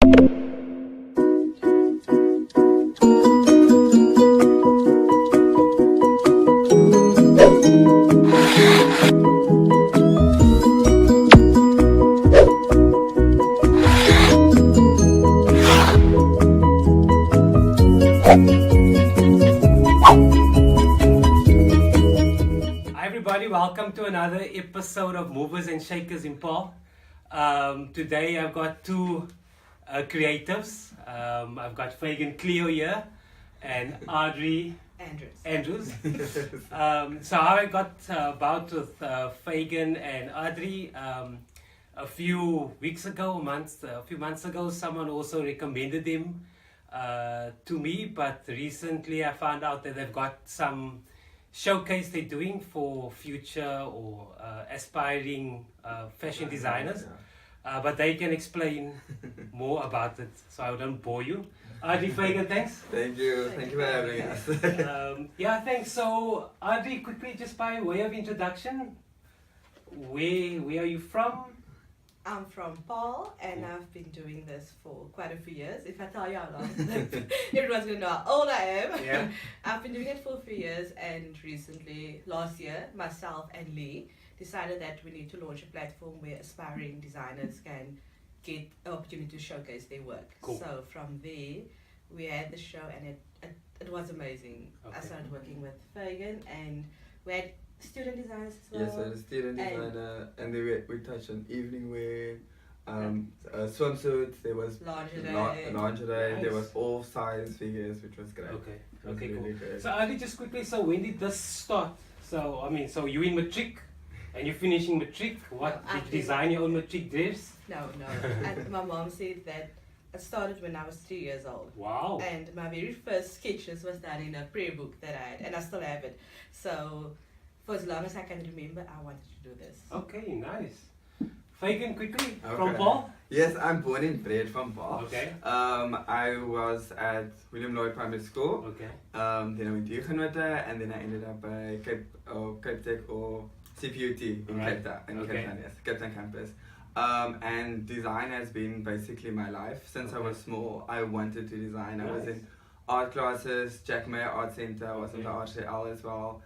Hi everybody, welcome to another episode of Movers and Shakers in Paarl. Today I've got two creatives. I've got Fagin, Cleo here, and Adri, Andrews. So how I got about with Fagin and Adri, a few months ago, someone also recommended them to me, but recently I found out that they've got some showcase they're doing for future or aspiring fashion designers, but they can explain more about it, so I don't bore you. Adri, Fagin, thanks. Thank you for having us. Yeah, thanks. So Adri, quickly, just by way of introduction, where are you from? I'm from Paarl, and I've been doing this for quite a few years. If I tell you how long, everyone's going to know how old I am. Yeah. I've been doing it for a few years, and recently, last year, myself and Lee decided that we need to launch a platform where aspiring designers can get an opportunity to showcase their work. Cool. So from there, we had the show, and it was amazing. Okay. I started working with Fagin, and we had student designers as well. Yes, I'm a student designer, and then we touched on evening wear, swimsuits. There was Lingerie. lingerie. Nice. There was all size figures, which was great. Okay, It was okay, really cool. great. So Adri, just quickly, so when did this start? So you in matric, and you're finishing matric. What No, did you design your own matric dress? No. And my mom said that it started when I was 3 years old. Wow. And my very first sketches was done in a prayer book that I had, and I still have it. So for as long as I can remember, I wanted to do this. Okay, nice. Fagin, quickly, from Okay. Paarl? Yes, I'm born and bred from Paarl. Okay. I was at William Lloyd Primary School. Okay. Then I went to Huguenot, and then I ended up at Cape Tech or CPUT in Right. Cape Town, Okay. Cape Town, yes, Cape Town campus. And design has been basically my life since I Okay. was small. I wanted to design. I was Nice. in art classes, Jack Mayer Art Center. I was in the Art L as well.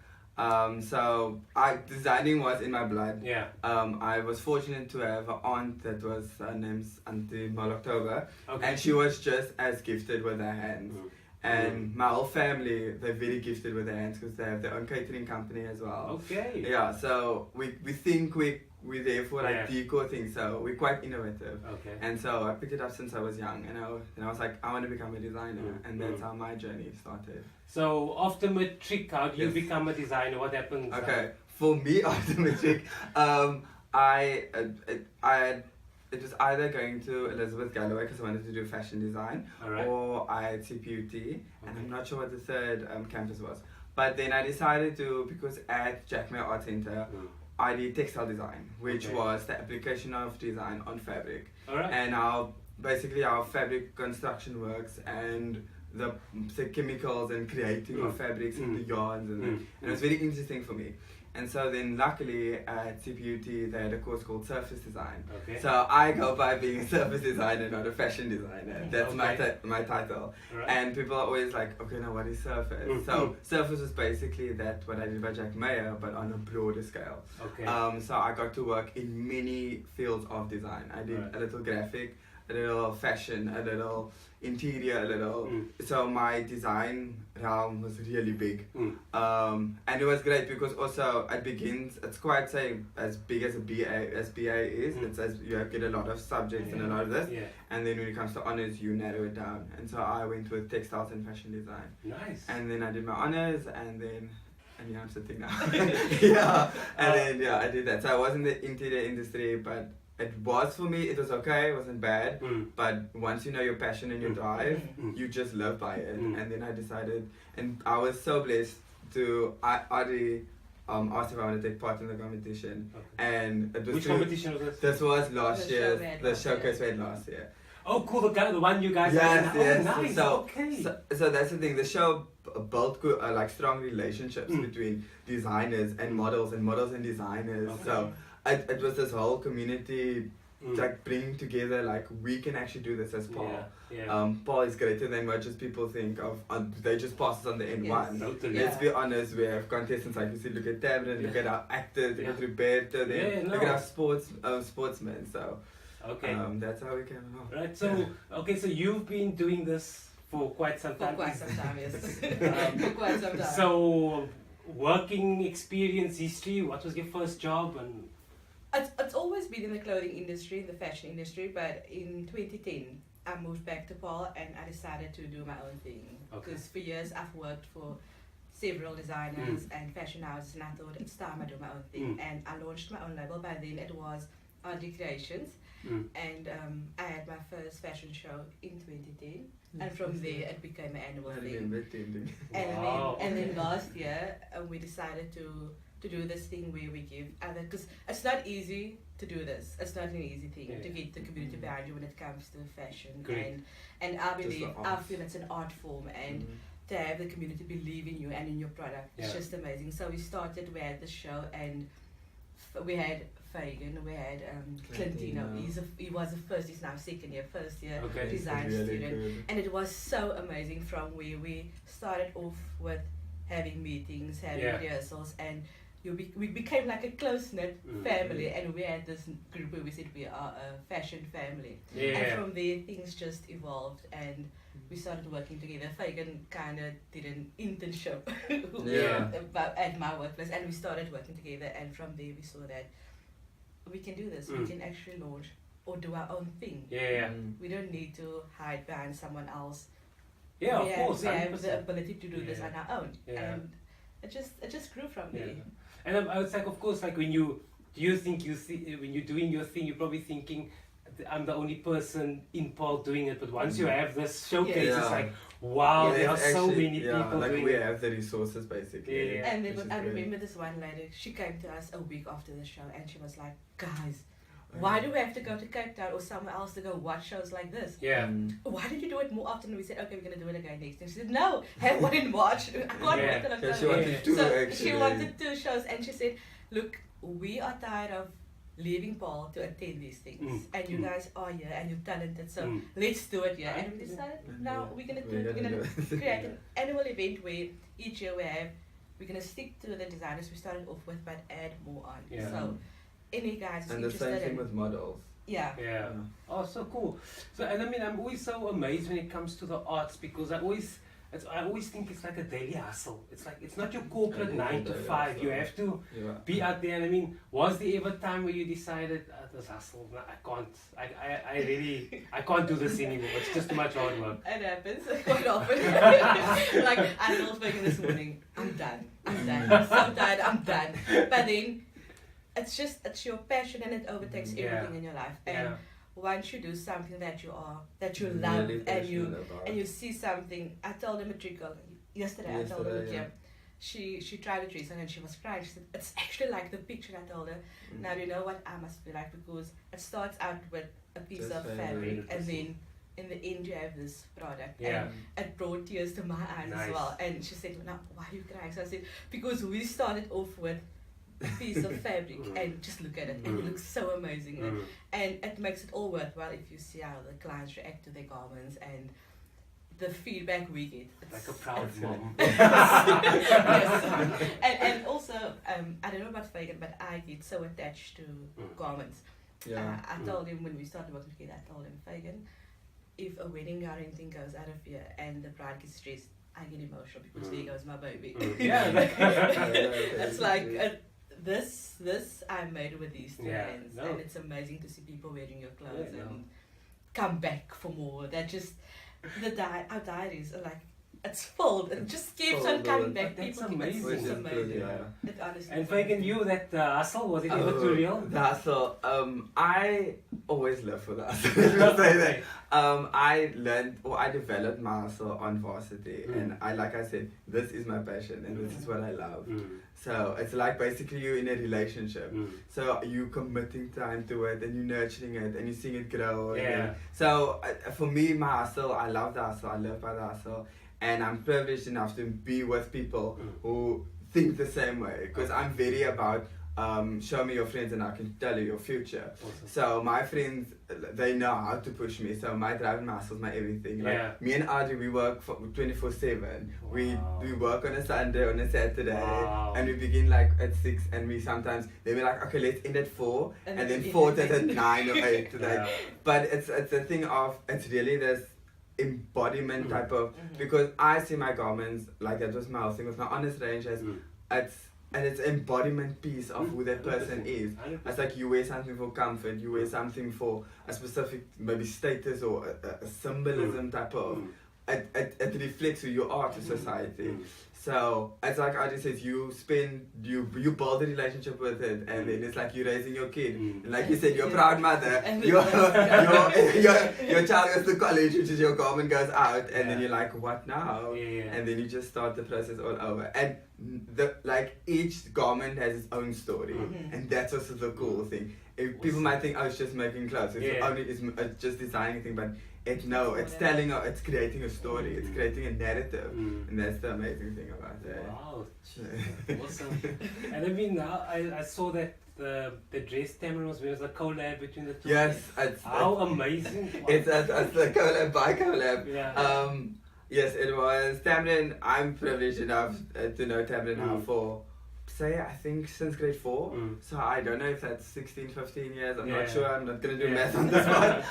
So designing was in my blood. Yeah. I was fortunate to have an aunt that was named Auntie Maloctober, Okay. and she was just as gifted with her hands. Mm. And my whole family, they're very gifted with their hands because they have their own catering company as well. Okay. Yeah, so we think we're there for like Yeah. decor things, so we're quite innovative. Okay. And so I picked it up since I was young, and I was like, I want to become a designer, Mm. and that's how my journey started. So after matric, how do you Yes. become a designer? What happens? Okay, for me after matric, it was either going to Elizabeth Galloway because I wanted to do fashion design, Alright. or I had CPUT, and Okay. I'm not sure what the third campus was. But then I decided to, because at Jack Mayer Art Center, Mm. I did textile design, which Okay. was the application of design on fabric, Alright. and how fabric construction works, and the chemicals and creating of fabrics and the yarns, and it was very interesting for me. And so then luckily at CPUT they had a course called surface design. Okay. So I go by being a surface designer, not a fashion designer. That's Okay. my title. Alright. And people are always like, okay, now what is surface? Mhm. So surface was basically what I did by Jack Mayer, but on a broader scale. Okay. So I got to work in many fields of design. I did Right. a little graphic, a little fashion, a little interior, a little. Mm. So my design realm was really big. Mm. And it was great because also it begins, it's quite say as big as as BA is. Mm. It's as you get a lot of subjects and a lot of this. Yeah. And then when it comes to honors, you narrow it down. And so I went with textiles and fashion design. Nice. And then I did my honors, and yeah, I'm sitting now. Yeah, and then I did that. So I was in the interior industry, but it was for me. It was okay. It wasn't bad. Mm. But once you know your passion and your drive, Mm. you just live by it. Mm. And then I decided, and I was so blessed to Adri asked if I want to take part in the competition, Okay. and it was Which through- competition was this? This was last The year. show we had The last showcase we year. had last year. Oh, cool! The one you guys. Yes, had. yes. Oh, nice. So, Okay. so that's the thing. The show built like strong relationships Mm. between designers and models and designers. Okay. So it was this whole community like bringing together, like we can actually do this as Paarl. Paarl is greater than what just people think of. They just pass us on the N1. Yes, totally. Let's be honest, we have contestants like you see. Look at Tabitha, look at our actors, look at Roberto, look at our sportsmen. So that's how we came along. Right. So so you've been doing this for quite some time. For quite some time, yes. For quite some time. So working experience, history. What was your first job? And it's always been in the clothing industry, in the fashion industry, but in 2010 I moved back to Paarl and I decided to do my own thing. Because for years I've worked for several designers and fashion houses, and I thought it's time I do my own thing. And I launched my own label. By then it was Adri Creations, and I had my first fashion show in 2010, and from there it became an annual thing. And then last year we decided to do this thing where we give other, because it's not easy to do this. It's not an easy thing to get the community behind you when it comes to fashion. And I believe, I feel it's an art form, and to have the community believe in you and in your product, it's just amazing. So we had the show, and we had Fagin, we had Clintino. He was the first, he's now second year, first year design student. And it was so amazing from where we started off with having meetings, having rehearsals, and we became like a close-knit family, and we had this group where we said we are a fashion family. And from there things just evolved, and we started working together. Fagin kind of did an internship at my workplace, and we started working together, and from there we saw that we can do this. We can actually launch or do our own thing. We don't need to hide behind someone else. Of course, we have the ability to do this on our own, and it just grew from there. And I was like, of course, like when when you're doing your thing, you're probably thinking, I'm the only person in Paarl doing it. But once you have this showcase, it's like, wow, there are so many people like doing we it. have the resources basically. And then I remember this one lady, she came to us a week after the show, and she was like, guys, why do we have to go to Cape Town or somewhere else to go watch shows like this? Why did you do it more often? And we said, okay, we're going to do it again next. And she said, no, have one in March. I can't wait till October. She wanted two, actually. She wanted 2 shows, and she said, look, we are tired of leaving Paarl to attend these things, and you guys are here and you're talented, so let's do it here. And we decided now we're gonna create an annual event where each year we're gonna stick to the designers we started off with, but add more on. So any guys and the same thing with models. Oh, so cool. So, and I mean, I'm always so amazed when it comes to the arts, because I always think it's like a daily hustle. It's like, it's not your corporate 9 to 5. You have to be out there. And I mean, was there ever time where you decided, this hustle, no, I can't do this anymore. It's just too much hard work. It happens quite often. Like, I told Fagin this morning, I'm done. I'm so tired, I'm done. But then, it's your passion, and it overtakes everything in your life. And once you do something that you love, really and you see something. I told him a trickle yesterday. I told her, she tried a dress and she was crying. She said, it's actually like the picture. I told her, now you know what I must be like, because it starts out with a piece of fabric, and then in the end you have this product. And it brought tears to my eyes as well. And she said, now why are you crying? So I said, because we started off with a piece of fabric, and just look at it, and it looks so amazing, and it makes it all worthwhile if you see how the clients react to their garments and the feedback we get. It's like a proud mom. Yes. And also, I don't know about Fagin, but I get so attached to garments. I told him when we started working together, I told him, Fagin, if a wedding gown or anything goes out of here and the bride gets dressed, I get emotional, because there goes my baby. It's like this I made with these 2 hands, and it's amazing to see people wearing your clothes and come back for more. That just our diaries are like, it's filled. It just keeps on coming back. That's people amazing. It's amazing. It honestly. And Fagin, you that hustle, was it ever too real? The hustle. I always live for the hustle. I developed my hustle on varsity, and like I said, this is my passion, and this is what I love. So it's like basically you're in a relationship. So you committing time to it, and you nurturing it, and you seeing it grow. So for me, my hustle, I love the hustle. I live by the hustle. And I'm privileged enough to be with people who think the same way, because I'm very about show me your friends and I can tell you your future. Awesome. So my friends, they know how to push me. So my driving muscles, my everything. Like Yeah. me and Adri, we work for 24/7. Wow. We work on a Sunday, on a Saturday, Wow. and we begin like at 6. And we sometimes they be like, okay, let's end at 4, and then it's 4 at 9 or 8 today. Yeah. But it's a thing of, it's really this embodiment type of, Mhm. because I see my garments, like that was my whole thing with my honest range, as it's embodiment piece of who that person is. 100%. It's like you wear something for comfort, you wear something for a specific maybe status or a symbolism type of. It reflects who you are to society. So it's like Adri says, you build a relationship with it, and then it's like you're raising your kid. And like you said, you're a proud mother. your child goes to college, which is your garment goes out, and then you're like, what now? And then you just start the process all over. And each garment has its own story, and that's also the cool thing. People might think, oh, it's just making clothes. It's just designing a thing, but it's creating a story. It's creating a narrative, and that's the amazing thing about it. Wow, awesome. And I mean, now I saw that the dress Tamron was wearing was a collab between the two. Yes, how amazing! It's the collab by collab. Yeah. Yes, it was Tamron. I'm privileged enough to know Tamron now for, I think since grade 4. So I don't know if that's 16, 15 years. I'm not sure. I'm not going to do math on this one.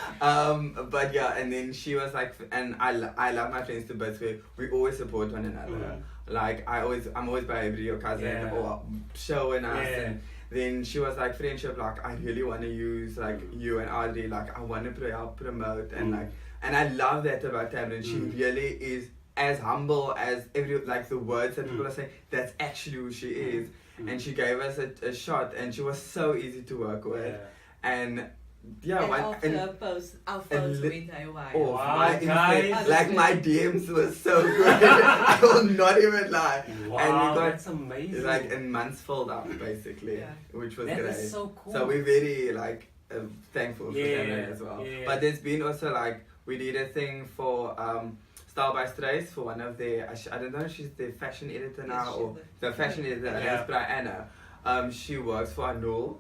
But yeah, and then she was like, and I love my friends to bits. We always support one another. Like I'm always by Adri, your cousin, or showing us. And then she was like, friendship, like I really want to use like you and Adri, like I want to help promote and like, and I love that about Tamron. She really is as humble as the words that people are saying, that's actually who she is. And she gave us a shot, and she was so easy to work with. And our posts went away. Oh, wow, guys. My DMs were so good. I will not even lie. Wow, and we got that's amazing. like in months filled up basically, which was that great. That is so cool. So we're very thankful for that as well. But there's been also we did a thing for Style by Strays for one of their, I don't know if she's the fashion editor now or the fashion editor, that's Brianna. She works for Anul,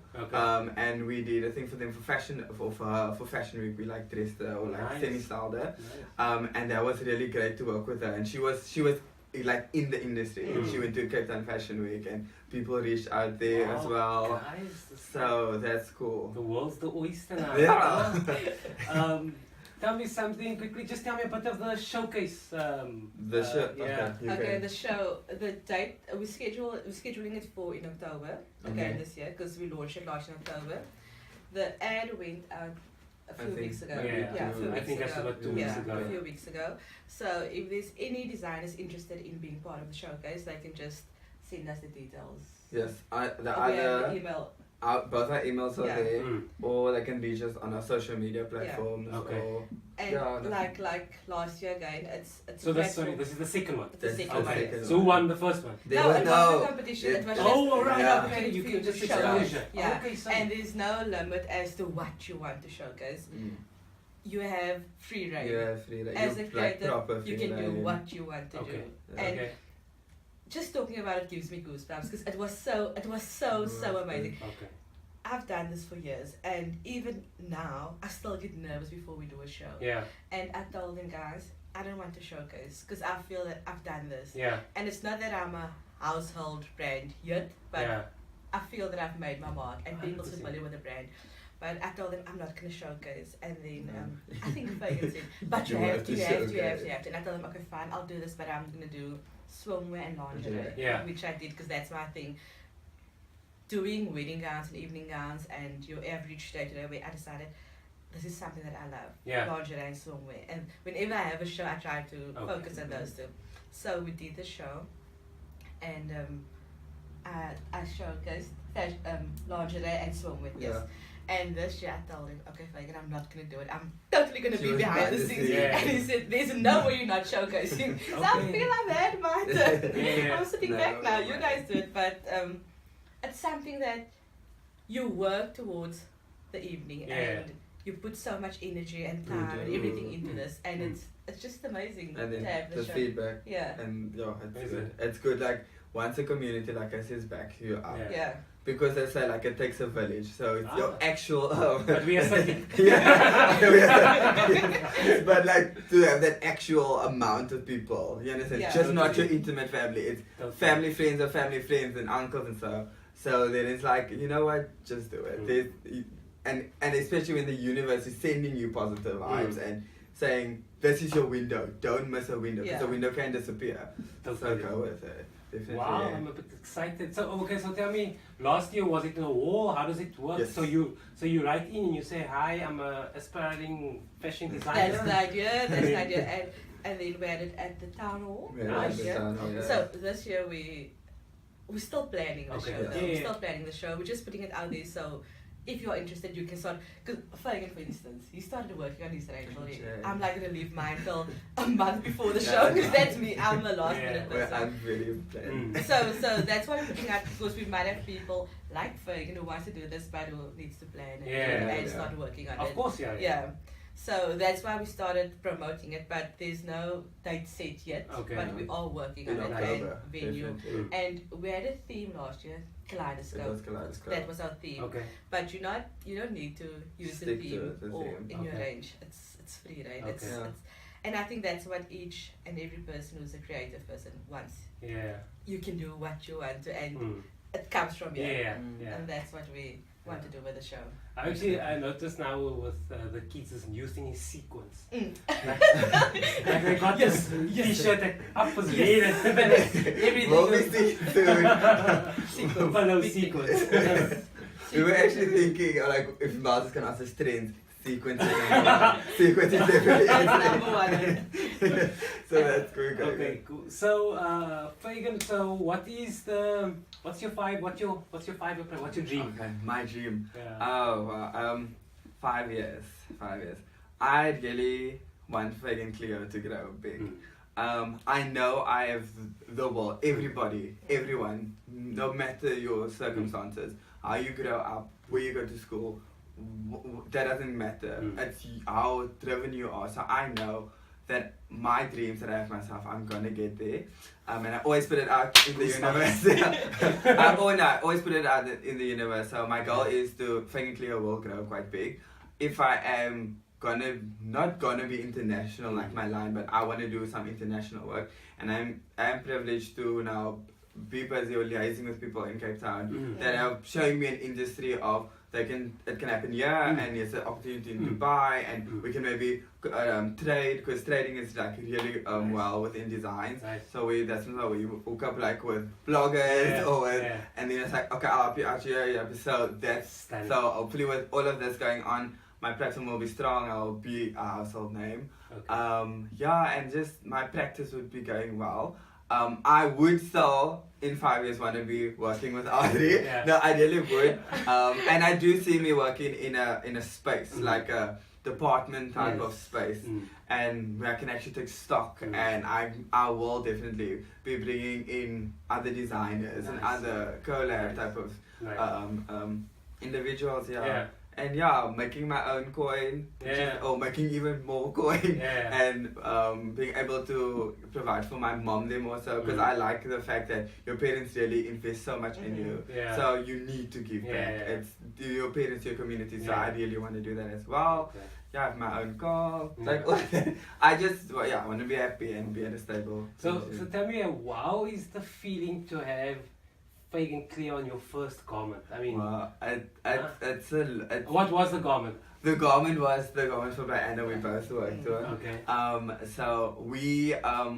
and we did a thing for them for fashion, for Fashion Week. We dressed her or semi-styled her, and that was really great to work with her. And she was in the industry. And she went to Cape Town Fashion Week, and people reached out there as well. Guys, so that's cool. The world's the oyster now. Yeah. Tell me something quickly. Just tell me a bit of the showcase. The show. Okay, the show. The date we're scheduling it for in October. Again this year because we launched it last in October. The ad went out a few weeks ago. I think that's about 2 weeks ago. A few weeks ago. So if there's any designers interested in being part of the showcase, they can just send us the details. Yes, the email. Both our emails are there, or they can be just on our social media platforms. Or, and like last year again, it's so this is the second one. The second one. So who won the first one? It wasn't a competition. It was okay. You can just exposure. Yeah, and there's no limit as to what you want to showcase. You have free reign. As a creator, you can do what you want to do. And just talking about it gives me goosebumps because it was so amazing. I've done this for years, and even now I still get nervous before we do a show. And I told them, guys, I don't want to showcase because I feel that I've done this. And it's not that I'm a household brand yet, but I feel that I've made my mark and people's familiar with the brand. But I told them I'm not going to showcase, and then I think Fagin said, but you have to. And I told them, okay, fine, I'll do this, but I'm going to do swimwear and lingerie, which I did because that's my thing. Doing wedding gowns and evening gowns and your average day-to-day wear, I decided this is something that I love, lingerie and swimwear. And whenever I have a show, I try to focus on those two. So we did the show, and I showcased lingerie and swimwear. Yes. And this year I told him, okay, Fagin, I'm not going to do it. I'm totally going to be behind the scenes. And he said, there's no way you're not showcasing. So I feel I'm bad, but I'm sitting back now. You guys do it. But it's something that you work towards the evening and you put so much energy and time and everything into this. And it's just amazing and then to have the show. Feedback. And it's good. It's good. Once a community, like I said, backs you up. because they say like it takes a village, so it's your actual. But we are saying. But like to have that actual amount of people, you understand? Yeah. Just not your intimate family. It's family friends of family friends and uncles and so. So then it's like, you know what? Just do it. And especially when the universe is sending you positive vibes and saying this is your window. Don't miss a window because the window can disappear. So go with it. Definitely. Wow, I'm a bit excited. So okay, so tell me, last year was it in a wall? How does it work? Yes. So you write in and you say, hi, I'm a aspiring fashion designer. That's the idea. That's the idea. And then we had it at the town hall. Nice. So this year we're still planning the show. Though. Yeah. We're still planning the show. We're just putting it out there. So if you're interested, you can start. Because Fagin, for instance, he started working on his range already. I'm like gonna leave mine till a month before the show because that's me. I'm the last minute person. I'm really planning. So that's why we're putting out, because we might have people like Fagin who wants to do this but who needs to plan and start working on it. Of course, yeah. So that's why we started promoting it, but there's no date set yet. Okay. But we are working on In it October, and venue. definitely. And we had a theme last year, Kaleidoscope. It was Kaleidoscope. That was our theme. Okay. But you don't need to use Stick the to theme it, the or theme. in your Okay. range. It's free, right? Okay. It's, and I think that's what each and every person who's a creative person wants. Yeah. You can do what you want to, and Mm. it comes from you. Yeah. And that's what we want to do with the show. I noticed now with the kids is new thing is sequence. Mm. Like they got this t-shirt that up was red and then everything We'll be was seeing soon. Sequence. follow Big sequence. We were actually thinking like if Mars can ask us trends, sequencing. Sequencing definitely That's is. number one. So that's good. Okay, cool. So Fagin, so what's your five? What's your 5 year plan? What's your dream? Okay, my dream. Yeah. Oh, wow. 5 years. 5 years. I really want Fagin Cleo to grow big. I know I have the world, everybody, everyone, no matter your circumstances, how you grow up, where you go to school, that doesn't matter. It's how driven you are. So I know that my dreams that I have myself, I'm gonna get there. And I always put it out in the universe. I always put it out in the universe. So my goal is to Fagin Cleo will grow quite big. If I am not gonna be international like my line, but I want to do some international work, and I'm privileged to now be busy or liaising with people in Cape Town that are showing me an industry of it can happen here, and there's an opportunity in Dubai, and we can maybe trade, because trading is like really well within designs. Nice. So that's why we hook up like with bloggers and then it's like, okay, I'll help you out here. So so hopefully with all of this going on, my platform will be strong. I'll be a household name. Okay. And just my practice would be going well. I would still in 5 years want to be working with Adri. No, I really would. And I do see me working in a space like a department type of space, and where I can actually take stock. And I will definitely be bringing in other designers and other collab type of individuals. And making my own coin, or making even more coin, and being able to provide for my mom them also, because I like the fact that your parents really invest so much in you, so you need to give back. It's your parents, your community, so I really want to do that as well. I have my own car, like all that. I just I want to be happy and be at a stable. So tell me, how is the feeling to have Fagin Cleo on your first garment? I mean, what was the garment? The garment was the garment for Anna we both worked on. Okay. So we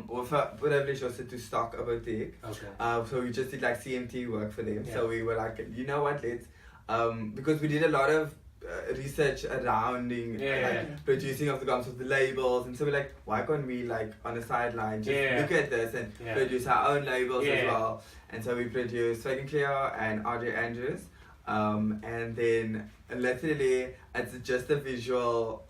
were privileged also to stock a boutique. Okay. So we just did like CMT work for them. So we were like, you know what, let's because we did a lot of research around producing of the garments with the labels, and so we're like, why can't we like on the sideline just look at this and produce our own labels as well? And so we produced Fagin Cleo and Adri Andrews, and then literally it's just a visual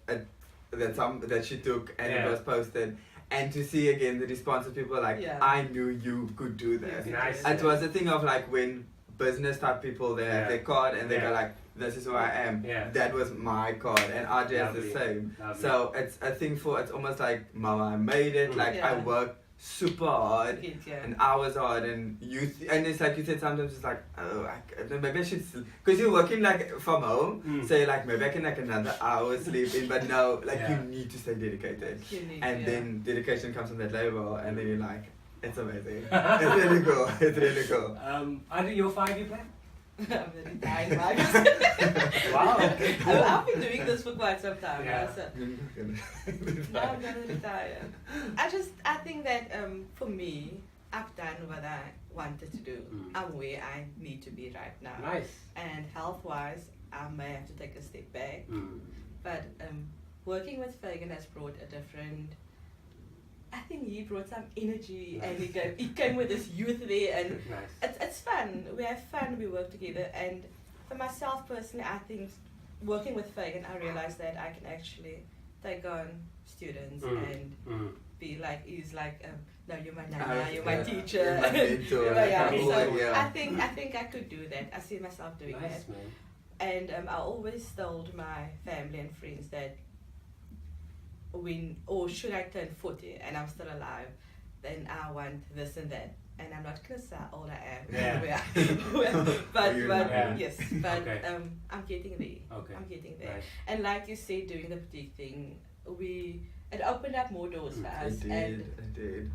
that she took and it was posted. And to see again the response of people like, I knew you could do this. Nice. It was a thing of like when business type people, they have their card and they go like, this is who I am. That was my card, and RJ is the same. So it's a thing it's almost like, mama, I made it. Like I worked super hard. Kids, yeah. And hours hard, and and it's like you said, sometimes it's like, oh, maybe I should, because you're working like from home, so you're like, maybe I can like another hour sleep in, but no, like you need to stay dedicated, then dedication comes from that label, and then you're like, it's amazing. It's really cool. It's really cool. Adri, your 5-year plan? I'm really dying vibes. Wow. Okay, cool. I've been doing this for quite some time Yeah. now, so no, I'm gonna retire. I think that for me, I've done what I wanted to do. I'm where I need to be right now. Nice. And health-wise, I may have to take a step back. But working with Fagin has brought a different. I think he brought some energy, and he came with this youth there, and it's fun. We have fun. We work together, and for myself personally, I think working with Fagin, I realized that I can actually take on students and be like, he's like, no, you're my nana, you're my teacher. You're my mentor. So I think I could do that. I see myself doing that. Man. And I always told my family and friends that should I turn 40 and I'm still alive, then I want this and that. And I'm not gonna say how old I am. But yes, but Okay. I'm getting there. Okay. I'm getting there. Nice. And like you said, doing the boutique thing, it opened up more doors for us. It did.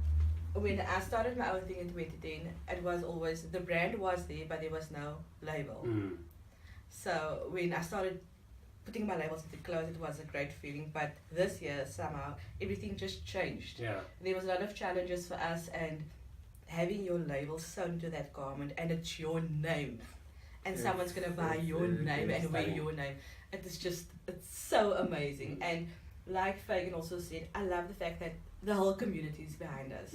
When I started my own thing in 2010, it was always, the brand was there, but there was no label. So when I started putting my labels into clothes, it was a great feeling. But this year, somehow, everything just changed. Yeah. There was a lot of challenges for us, and having your label sewn to that garment, and it's your name. And someone's going to buy your name and wear your name. It's so amazing. And like Fagin also said, I love the fact that the whole community is behind us.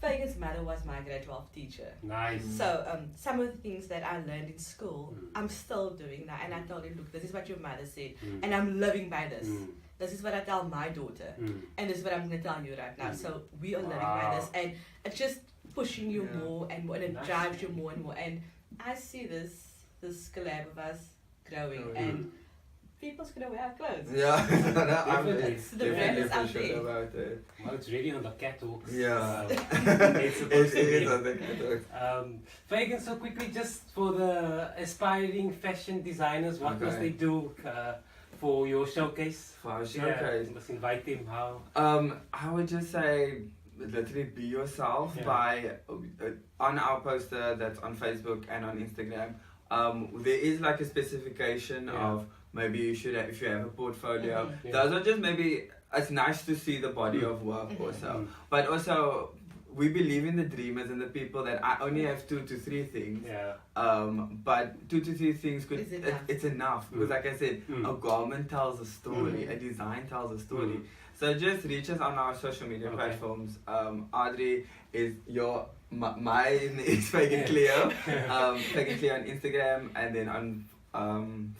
Fagin's mother was my grade 12 teacher. Nice. So some of the things that I learned in school, I'm still doing now. And I told him, look, this is what your mother said. And I'm living by this. This is what I tell my daughter. And this is what I'm going to tell you right now. So we are living by this. And it's just pushing you more and more. And it drives you more and more. And I see this collab of us growing. And people's going to wear our clothes. Yeah, The brand is out there. About it. Well, it's really on the catwalks. Yeah. It's supposed to It be. is on the catwalk. Fagin, so quickly, just for the aspiring fashion designers, what must they do for your showcase? For our showcase? You must invite them. How? I would just say, literally be yourself by on our poster that's on Facebook and on Instagram. There is like a specification of maybe you should have, if you have a portfolio. Those are just maybe, it's nice to see the body of work also. But also, we believe in the dreamers and the people that I only have 2 to 3 things. But 2 to 3 things it's enough. Because like I said, a garment tells a story, a design tells a story. So just reach us on our social media platforms. Adri is mine is Fagin Cleo. Fagin Cleo on Instagram, and then on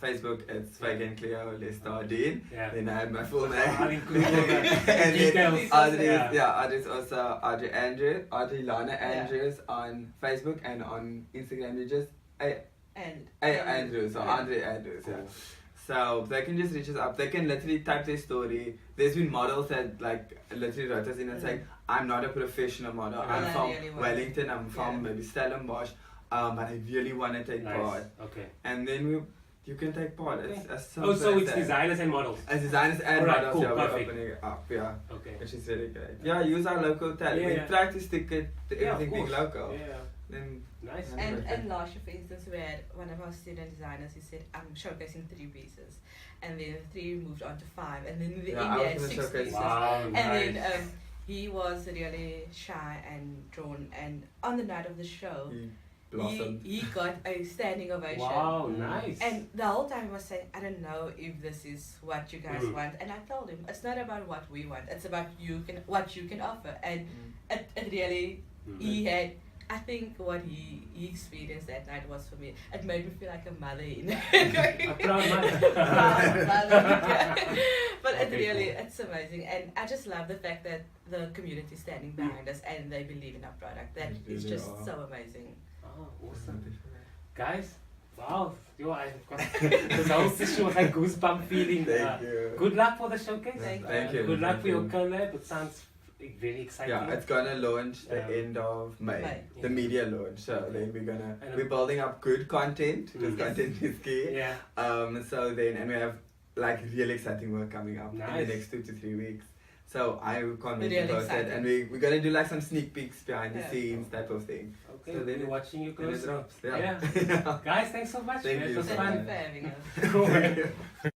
Facebook it's Fagin Cleo Lestardine. Then I have my full name. I'll include all the And then details. Adri's also Adri Lana Andrews on Facebook, and on Instagram you just Andrews, so Andre Andrews, So they can just reach us up. They can literally type their story. There's been models that like literally wrote us in and saying, I'm not a professional model. I'm from Wellington. I'm from maybe Stellenbosch. But I really want to take part. Okay. And then you can take part. Okay. It's so so it's designers and models. As designers and models, cool, we're perfect. opening it up. Yeah. Okay. Which is very great. Yeah, use our local talent. We try to stick it to everything being local. Then nice. And last year, for instance, we had one of our student designers who said, I'm showcasing 3 pieces. And then 3 moved on to 5. And then in the end, we had 6 pieces. Wow, and then he was really shy and drawn. And on the night of the show, he got a standing ovation. Wow, nice. And the whole time he was saying, I don't know if this is what you guys want. And I told him, it's not about what we want. It's about what you can offer. And it really, he had, I think what he experienced that night was, for me, it made me feel like a mother. A proud mother. Proud mother. But it really, it's amazing. And I just love the fact that the community is standing behind us and they believe in our product. That is just so amazing. Oh, awesome. Guys, wow. I've got this whole session was like goosebump feeling. Thank you. Good luck for the showcase. Thank you. Good luck for your collab. It sounds very exciting. Yeah, it's gonna launch the Yeah. end of May, May. the Yeah. media launch. So Okay. then And we're building up good content because Yes. content is key. Yeah. So then, and we have like really exciting work coming up in Nice. the next 2 to 3 weeks. So I can't wait Really to post it, exciting. and we're gonna do like some sneak peeks behind the Yeah. scenes type of thing. Okay, So then we'll be it- watching you And it closely. drops. Yeah. Yeah. Guys, thanks so much. Thank man. you It was so Thank fun. you for having us. Cool.